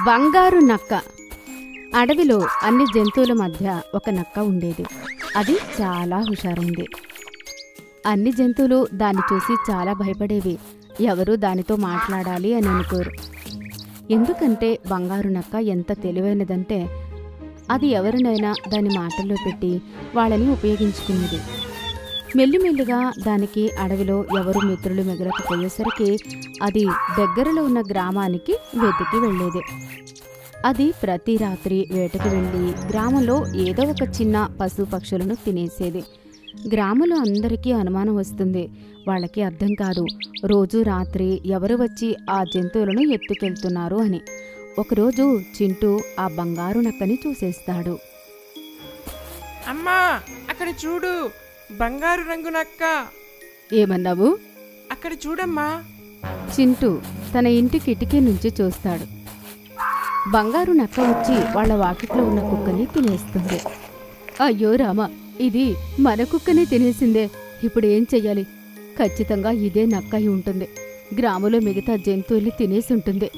బంగారు నక్క. అడవిలో అన్ని జంతువుల మధ్య ఒక నక్క ఉండేది. అది చాలా హుషారైంది. అన్ని జంతువులు దాన్ని చూసి చాలా భయపడేవి. ఎవరూ దానితో మాట్లాడాలి అని అనుకోరు. ఎందుకంటే బంగారు నక్క ఎంత తెలివైనదంటే అది ఎవరినైనా దాని మాటల్లో పెట్టి వాళ్ళని ఉపయోగించుకునేది. మెల్లిమెల్లిగా దానికి అడవిలో ఎవరు మిత్రులు మిగలకపోయేసరికి అది దగ్గరలో ఉన్న గ్రామానికి వెతికి వెళ్ళేది. అది ప్రతి రాత్రి వేటకి వెళ్ళి గ్రామంలో ఏదో ఒక చిన్న పశు పక్షులను తినేసేది. గ్రామంలో అందరికీ అనుమానం వస్తుంది. వాళ్ళకి అర్థం కాదు రోజు రాత్రి ఎవరు వచ్చి ఆ జంతువులను ఎత్తుకెళ్తున్నారు అని. ఒకరోజు చింటూ ఆ బంగారు నక్కని చూసేస్తాడు. అమ్మా, అక్కడ చూడు, బంగారు రంగు నక్క. ఏమన్నావు? అక్కడ చూడమ్మా. చింటూ తన ఇంటి కిటికీ నుంచి చూస్తాడు. బంగారు నక్క వచ్చి వాళ్ళ వాకిట్లో ఉన్న కుక్కని తినేస్తుంది. అయ్యో రామా, ఇది మన కుక్కని తినేసిందే. ఇప్పుడు ఏం చెయ్యాలి? ఖచ్చితంగా ఇదే నక్క అయి ఉంటుంది. గ్రామంలో మిగతా జంతువుల్ని తినేసి ఉంటుంది.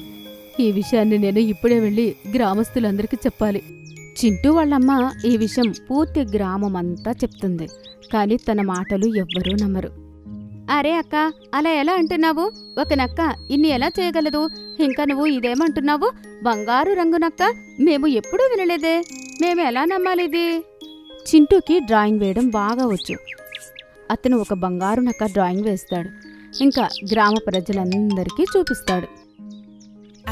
ఈ విషయాన్ని నేను ఇప్పుడే వెళ్ళి గ్రామస్తులందరికీ చెప్పాలి. చింటూ వాళ్ళమ్మ ఈ విషయం పూర్తి గ్రామం అంతా చెప్తుంది. కానీ తన మాటలు ఎవ్వరూ నమ్మరు. అరే అక్క, అలా ఎలా అంటున్నావు? ఒక నక్క ఇన్ని ఎలా చేయగలదు? ఇంకా నువ్వు ఇదేమంటున్నావు? బంగారు రంగు నక్క? మేము ఎప్పుడూ వినలేదే. మేము ఎలా నమ్మాలిది? చింటూకి డ్రాయింగ్ వేయడం బాగా వచ్చు. అతను ఒక బంగారు నక్క డ్రాయింగ్ వేస్తాడు. ఇంకా గ్రామ ప్రజలందరికీ చూపిస్తాడు.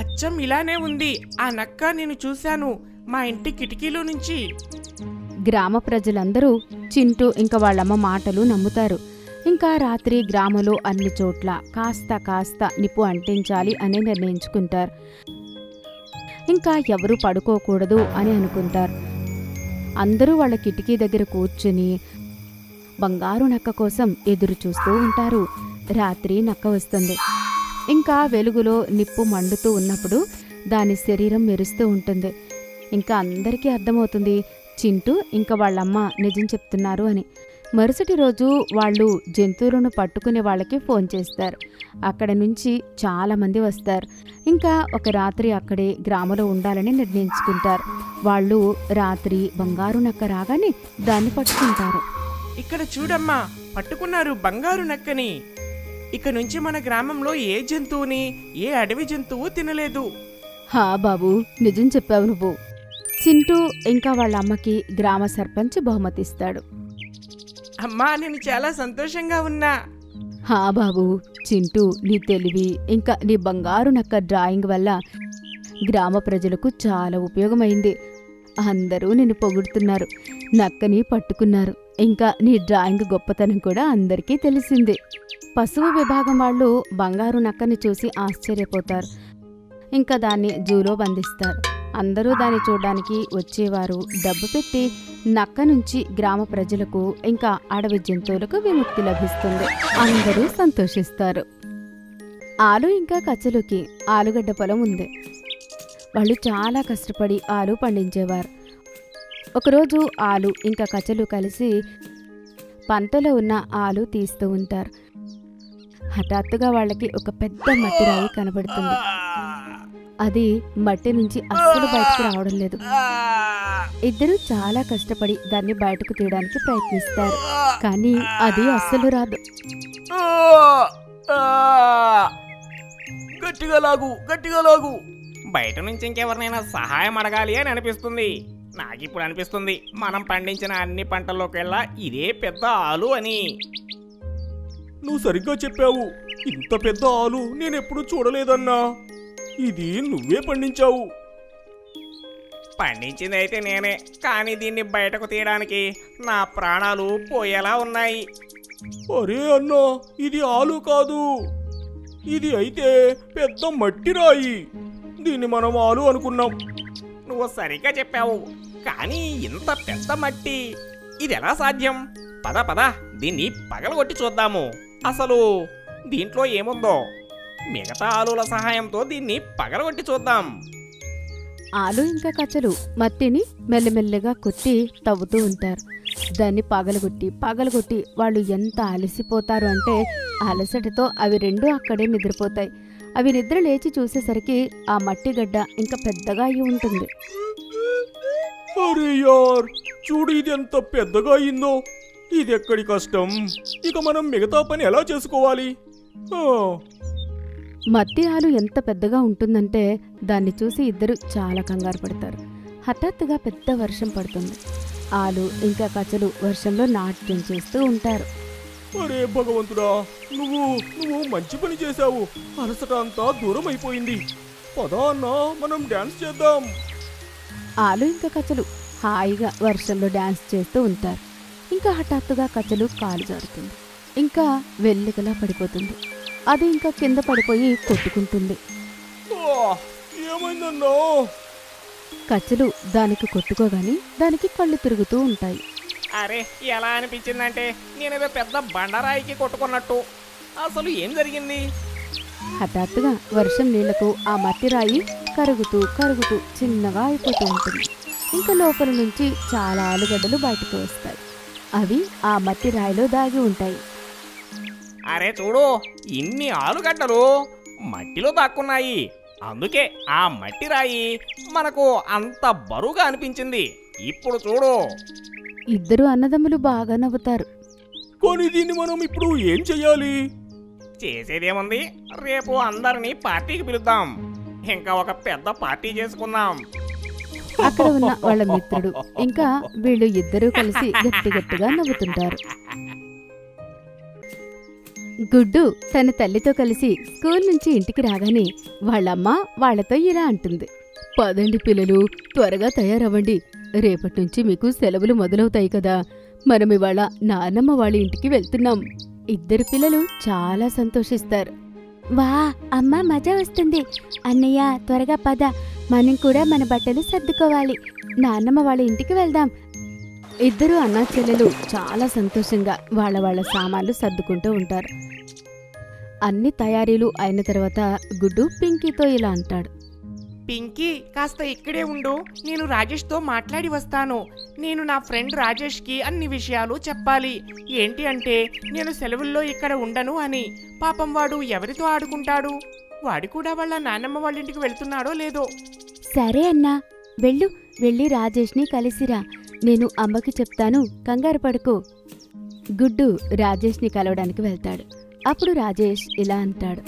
అచ్చం ఇలానే ఉంది ఆ నక్క. నేను చూశాను మా ఇంటి కిటికీలో నుంచి. గ్రామ ప్రజలందరూ చింటూ ఇంకా వాళ్ళమ్మ మాటలు నమ్ముతారు. ఇంకా రాత్రి గ్రామంలో అన్ని చోట్ల కాస్త కాస్త నిప్పు అంటించాలి అని నిర్ణయించుకుంటారు. ఇంకా ఎవరూ పడుకోకూడదు అని అనుకుంటారు. అందరూ వాళ్ళ కిటికీ దగ్గర కూర్చుని బంగారు నక్క కోసం ఎదురు చూస్తూ ఉంటారు. రాత్రి నక్క వస్తుంది. ఇంకా వెలుగులో నిప్పు మండుతూ ఉన్నప్పుడు దాని శరీరం మెరుస్తూ ఉంటుంది. ఇంకా అందరికీ అర్థమవుతుంది చింటూ ఇంకా వాళ్ళమ్మ నిజం చెప్తున్నారు అని. మరుసటి రోజు వాళ్ళు జంతువులను పట్టుకునే వాళ్ళకి ఫోన్ చేస్తారు. అక్కడ నుంచి చాలామంది వస్తారు. ఇంకా ఒక రాత్రి అక్కడే గ్రామంలో ఉండాలని నిర్ణయించుకుంటారు. వాళ్ళు రాత్రి బంగారు నక్క రాగానే దాన్ని పట్టుకుంటారు. ఇక్కడ చూడమ్మా, పట్టుకున్నారు బంగారు నక్కని. ఇక నుంచి మన గ్రామంలో ఏ జంతువుని, ఏ అడవి జంతువు తినలేదు. హా బాబు, నిజం చెప్పావు నువ్వు. చింటూ ఇంకా వాళ్ళ అమ్మకి గ్రామ సర్పంచ్ బహుమతిస్తాడు. అమ్మా, నేను చాలా సంతోషంగా ఉన్నా. హా బాబు, చింటూ నీ తెలివి ఇంకా నీ బంగారు నక్క డ్రాయింగ్ వల్ల గ్రామ ప్రజలకు చాలా ఉపయోగమైంది. అందరూ నిన్ను పొగుడుతున్నారు. నక్కని పట్టుకున్నారు. ఇంకా నీ డ్రాయింగ్ గొప్పతనం కూడా అందరికీ తెలిసింది. పశువు విభాగం వాళ్ళు బంగారు నక్కని చూసి ఆశ్చర్యపోతారు. ఇంకా దాన్ని జూలో బంధిస్తారు. అందరూ దాన్ని చూడడానికి వచ్చేవారు. డబ్బు పెట్టి నక్క నుంచి గ్రామ ప్రజలకు ఇంకా అడవి జంతువులకు విముక్తి లభిస్తుంది. అందరూ సంతోషిస్తారు. ఆలు ఇంకా కచ్చలుకి ఆలుగడ్డ పొలం ఉంది. వాళ్ళు చాలా కష్టపడి ఆలు పండించేవారు. ఒకరోజు ఆలు ఇంకా కచ్చలు కలిసి పంటలో ఉన్న ఆలు తీస్తూ ఉంటారు. హఠాత్తుగా వాళ్ళకి ఒక పెద్ద మట్టి రాయి కనబడుతుంది. అది మట్టి నుంచి అస్సలు బయటకు రావడం లేదు. ఇద్దరూ చాలా కష్టపడి దాన్ని బయటకు తీయడానికి ప్రయత్నిస్తారు. కానీ అది అస్సలు రాదు. గట్టిగా లాగు, గట్టిగా లాగు. బయట నుంచి ఇంకెవరినైనా సహాయం అడగాలి అని అనిపిస్తుంది. నాకిప్పుడు అనిపిస్తుంది మనం పండించిన అన్ని పంటల్లోకెల్లా ఇదే పెద్ద ఆలు అని. నువ్వు సరిగ్గా చెప్పావు. ఇంత పెద్ద ఆలు నేనెప్పుడు చూడలేదన్నా. ఇది నువ్వే పండించావు. పండించింది అయితే నేనే, కానీ దీన్ని బయటకు తీయడానికి నా ప్రాణాలు పోయేలా ఉన్నాయి. అరే అన్నా, ఇది ఆలు కాదు. ఇది అయితే పెద్ద మట్టి రాయి. దీన్ని మనం ఆలు అనుకున్నాం. నువ్వు సరిగ్గా చెప్పావు, కానీ ఇంత పెద్ద మట్టి ఇది ఎలా సాధ్యం? పద పద, దీన్ని పగలగొట్టి చూద్దాము. అసలు దీంట్లో ఏముందో. మిగతా ఆలుల సహాయంతో దీన్ని పగలగొట్టి చూద్దాం. ఆలు ఇంకా కచ్చలు మట్టిని మెల్లమెల్లగా కొట్టి తవ్వుతూ ఉంటారు. దాన్ని పగలగొట్టి వాళ్ళు ఎంత అలసిపోతారు అంటే అలసటతో అవి రెండూ అక్కడే నిద్రపోతాయి. అవి నిద్ర లేచి చూసేసరికి ఆ మట్టి గడ్డ ఇంకా పెద్దగా అయి ఉంటుంది. అరే యార్, చూడు ఇది ఎంత పెద్దగా అయిందో. ఇది ఎక్కడి కష్టం. ఇక మనం మిగతా పని ఎలా చేసుకోవాలి? మట్టి ఆలు ఎంత పెద్దగా ఉంటుందంటే దాన్ని చూసి ఇద్దరు చాలా కంగారు పడతారు. హఠాత్తుగా పెద్ద వర్షం పడుతుంది. ఆలు ఇంకా కచలు వర్షంలో నాట్యం చేస్తూ ఉంటారు. అరే భగవంతుడా, నువ్వు మంచి పని చేశావు. అలసట అంతా దూరం అయిపోయింది. పదా అన్నా, మనం డాన్స్ చేద్దాం. ఆలు ఇంకా కచలు హాయిగా వర్షంలో డాన్స్ చేస్తూ ఉంటారు. ఇంకా హఠాత్తుగా కచలు కాలు జారుతుంది. ఇంకా వెల్లికలా పడిపోతుంది. అది ఇంకా కింద పడిపోయి కొట్టుకుంటుంది. ఏమైందన్నా? కచ్చలు దానికి కొట్టుకోగాని దానికి కళ్ళు తిరుగుతూ ఉంటాయి. అరే, ఎలా అనిపించిందంటే నేనేదో పెద్ద బండరాయికి కొట్టుకున్నట్టు. అసలు ఏం జరిగింది? హఠాత్తుగా వర్షం నీళ్లకు ఆ మట్టి రాయి కరుగుతూ కరుగుతూ చిన్నగా అయిపోతూ ఉంటుంది. ఇంకా లోపల నుంచి చాలా ఆలుగడ్డలు బయటకు వస్తాయి. అవి ఆ మట్టి రాయిలో దాగి ఉంటాయి. అరే చూడు, ఇన్ని ఆలుగడ్డలు మట్టిలో దాక్కున్నాయి. అందుకే ఆ మట్టి రాయి మనకు అంత బరువుగా అనిపించింది. ఇప్పుడు చూడు. ఇద్దరు అన్నదమ్ములు బాగా నవ్వుతారు. కానీ దీన్ని మనం ఇప్పుడు ఏం చెయ్యాలి? చేసేదేముంది, రేపు అందరినీ పార్టీకి పిలుద్దాం. ఇంకా ఒక పెద్ద పార్టీ చేసుకుందాం. అక్కడ ఉన్న వాళ్ళ మిత్రుడు ఇంకా వీళ్ళు ఇద్దరూ కలిసి గట్టిగా నవ్వుతుంటారు. గుడ్డు తన తల్లితో కలిసి స్కూల్ నుంచి ఇంటికి రాగానే వాళ్ళమ్మ వాళ్లతో ఇలా అంటుంది. పదండి పిల్లలు, త్వరగా తయారవ్వండి. రేపటి నుంచి మీకు సెలవులు మొదలవుతాయి కదా. మనం ఇవాళ నాన్నమ్మ వాళ్ళ ఇంటికి వెళ్తున్నాం. ఇద్దరు పిల్లలు చాలా సంతోషిస్తారు. వా అమ్మ, మజా వస్తుంది. అన్నయ్య త్వరగా పద, మనం కూడా మన బట్టలు సర్దుకోవాలి. నాన్నమ్మ వాళ్ళ ఇంటికి వెళ్దాం. ఇద్దరు అన్నా చెల్లెలు చాలా సంతోషంగా వాళ్ళ సామాన్లు సర్దుకుంటూ ఉంటారు. అన్ని తయారీలు అయిన తర్వాత గుడ్డు పింకీతో ఇలా అంటాడు. పింకీ, కాస్త ఇక్కడే ఉండు. నేను రాజేష్తో మాట్లాడి వస్తాను. నేను నా ఫ్రెండ్ రాజేష్కి అన్ని విషయాలు చెప్పాలి. ఏంటి అంటే నేను సెలవుల్లో ఇక్కడ ఉండను అని. పాపం వాడు ఎవరితో ఆడుకుంటాడు? వాడు కూడా వాళ్ళ నాన్నమ్మ వాళ్ళ ఇంటికి వెళ్తున్నాడో లేదో. సరే అన్నా, వెళ్ళి రాజేష్ని కలిసిరా. నేను అమ్మకి చెప్తాను, కంగారు పడుకో. గుడ్డు రాజేష్ని కలవడానికి వెళ్తాడు. అప్పుడు రాజేష్ ఇలా అంటాడు.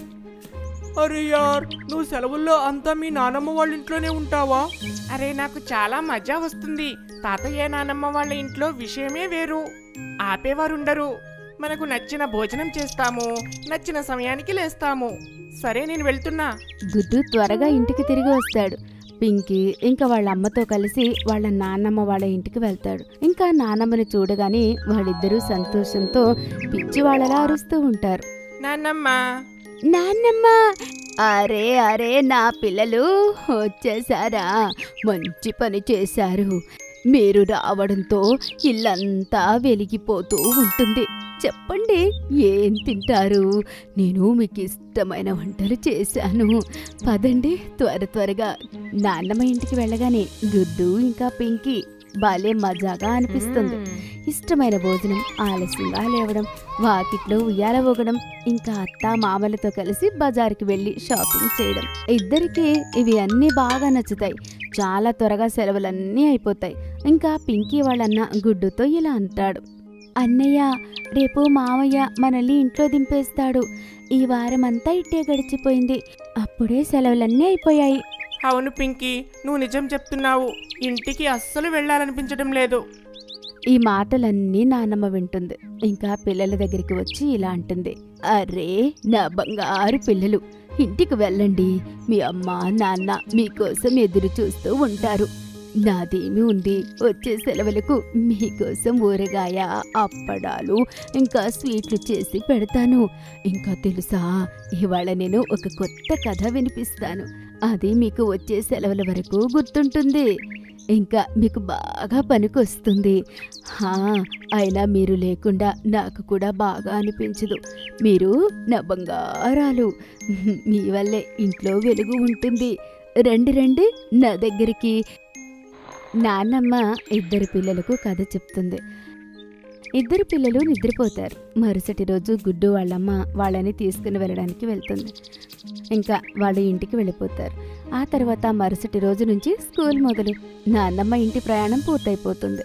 అరే యార్, నువ్వు సెలవుల్లో అంతా మీ నానమ్మ వాళ్ళ ఇంట్లోనే ఉంటావా? అరే, నాకు చాలా మజా వస్తుంది. తాతయ్య నానమ్మ వాళ్ళ ఇంట్లో విషయమే వేరు. ఆపేవారుండరు. మనకు నచ్చిన భోజనం చేస్తాము, నచ్చిన సమయానికి లేస్తాము. సరే, నేను వెళ్తున్నా. గుడ్డు త్వరగా ఇంటికి తిరిగి వస్తాడు. పింకీ ఇంకా వాళ్ళ అమ్మతో కలిసి వాళ్ళ నాన్నమ్మ వాళ్ళ ఇంటికి వెళ్తాడు. ఇంకా నాన్నమ్మని చూడగానే వాళ్ళిద్దరూ సంతోషంతో పిచ్చి వాళ్ళలా అరుస్తూ ఉంటారు. నాన్నమ్మ, నాన్నమ్మ! అరే నా పిల్లలు వచ్చేసారా? మంచి పని చేశారు. మీరు రావడంతో ఇల్లంతా వెలిగిపోతూ ఉంటుంది. చెప్పండి, ఏం తింటారు? నేను మీకు ఇష్టమైన వంటలు చేశాను. పదండి, త్వరగా. నాన్నమ్మ ఇంటికి వెళ్ళగానే గుడ్డు ఇంకా పింకీ బాలే మజాగా అనిపిస్తుంది. ఇష్టమైన భోజనం, ఆలస్యంగా లేవడం, వాకిట్లో ఉయ్యాల ఊగడం, ఇంకా అత్త మామలతో కలిసి బజార్కి వెళ్లి షాపింగ్ చేయడం. ఇద్దరికి ఇవి అన్నీ బాగా నచ్చుతాయి. చాలా త్వరగా సెలవులన్నీ అయిపోతాయి. ఇంకా పింకీ వాళ్ళన్న గుడ్డుతో ఇలా అంటాడు. అన్నయ్య, రేపు మామయ్య మనల్ని ఇంట్లో దింపేస్తాడు. ఈ వారం అంతా ఇట్టే గడిచిపోయింది. అప్పుడే సెలవులన్నీ అయిపోయాయి. అవును పింకీ, నువ్వు నిజం చెప్తున్నావు. ఇంటికి అస్సలు వెళ్ళాలనిపించడం లేదు. ఈ మాటలన్నీ నాన్నమ్మ వింటుంది. ఇంకా పిల్లల దగ్గరికి వచ్చి ఇలా అంటుంది. అరే నా బంగారు పిల్లలు, ఇంటికి వెళ్ళండి. మీ అమ్మ నాన్న మీకోసం ఎదురు చూస్తూ ఉంటారు. నాదేమి ఉంది, వచ్చే సెలవులకు మీకోసం ఊరగాయ, అప్పడాలు ఇంకా స్వీట్లు చేసి పెడతాను. ఇంకా తెలుసా, ఇవాళ నేను ఒక కొత్త కథ వినిపిస్తాను. అది మీకు వచ్చే సెలవుల వరకు గుర్తుంటుంది. ఇంకా మీకు బాగా పనికొస్తుంది. అయినా మీరు లేకుండా నాకు కూడా బాగా అనిపించదు. మీరు నా బంగారాలు. మీ వల్లే ఇంట్లో వెలుగు ఉంటుంది. రండి నా దగ్గరికి. నాన్నమ్మ ఇద్దరు పిల్లలకు కథ చెప్తుంది. ఇద్దరు పిల్లలు నిద్రపోతారు. మరుసటి రోజు గుడ్డు వాళ్ళమ్మ వాళ్ళని తీసుకుని వెళ్ళడానికి వెళ్తుంది. ఇంకా వాళ్ళ ఇంటికి వెళ్ళిపోతారు. ఆ తర్వాత మరుసటి రోజు నుంచి స్కూల్ మొదలు. నాన్నమ్మ ఇంటి ప్రయాణం పూర్తయిపోతుంది.